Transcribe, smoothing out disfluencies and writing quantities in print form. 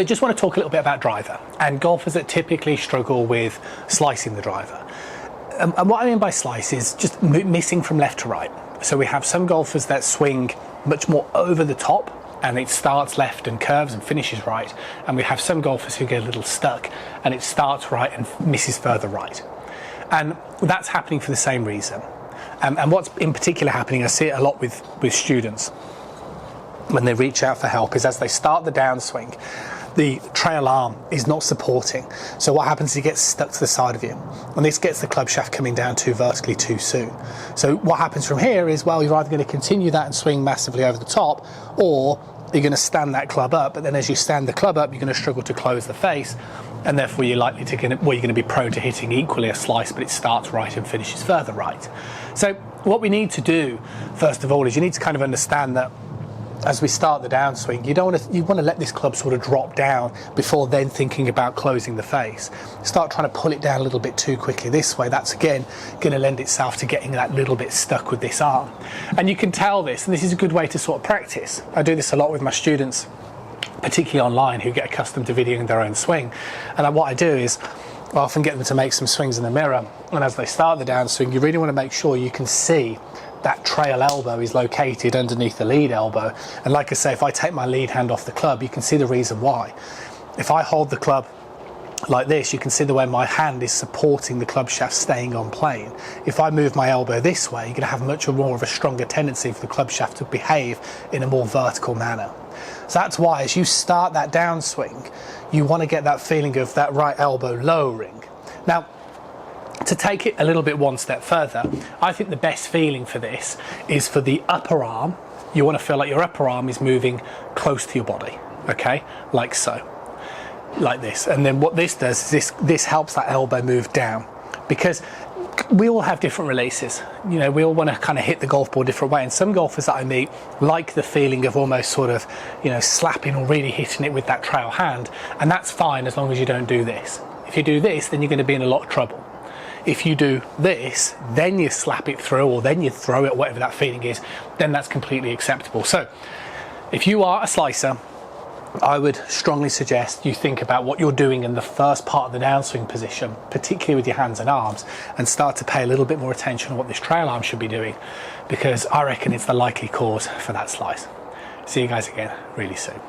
I just want to talk a little bit about driver and golfers that typically struggle with slicing the driver. And what I mean by slice is just missing from left to right. So we have some golfers that swing much more over the top and it starts left and curves and finishes right. And we have some golfers who get a little stuck and it starts right and misses further right. And that's happening for the same reason. And what's in particular happening, I see it a lot with students when they reach out for help, is as they start the downswing, the trail arm is not supporting. So what happens is it gets stuck to the side of you. And this gets the club shaft coming down too vertically too soon. So what happens from here is, well, you're either going to continue that and swing massively over the top, or you're going to stand that club up. But then as you stand the club up, you're going to struggle to close the face. And therefore you're likely to you're going to be prone to hitting equally a slice, but it starts right and finishes further right. So what we need to do, first of all, is you need to kind of understand that as we start the downswing, you want to let this club sort of drop down before then thinking about closing the face. Start trying to pull it down a little bit too quickly this way. That's again going to lend itself to getting that little bit stuck with this arm. And you can tell this, and this is a good way to sort of practice. I do this a lot with my students, particularly online, who get accustomed to videoing their own swing. And what I do is I often get them to make some swings in the mirror, and as they start the downswing, you really want to make sure you can see that trail elbow is located underneath the lead elbow. And like I say, if I take my lead hand off the club, you can see the reason why. If I hold the club like this, you can see the way my hand is supporting the club shaft staying on plane. If I move my elbow this way, you're going to have much more of a stronger tendency for the club shaft to behave in a more vertical manner. So that's why as you start that downswing, you want to get that feeling of that right elbow lowering. Now, to take it a little bit one step further, I think the best feeling for this is for the upper arm. You want to feel like your upper arm is moving close to your body, okay? Like so, like this. And then what this does is this helps that elbow move down, because we all have different releases. You know, we all want to kind of hit the golf ball a different way. And some golfers that I meet like the feeling of almost sort of, you know, slapping or really hitting it with that trail hand. And that's fine as long as you don't do this. If you do this, then you're going to be in a lot of trouble. If you do this, then you slap it through, or then you throw it, whatever that feeling is, then that's completely acceptable. So if you are a slicer, I would strongly suggest you think about what you're doing in the first part of the downswing position, particularly with your hands and arms, and start to pay a little bit more attention on what this trail arm should be doing, because I reckon it's the likely cause for that slice. See you guys again really soon.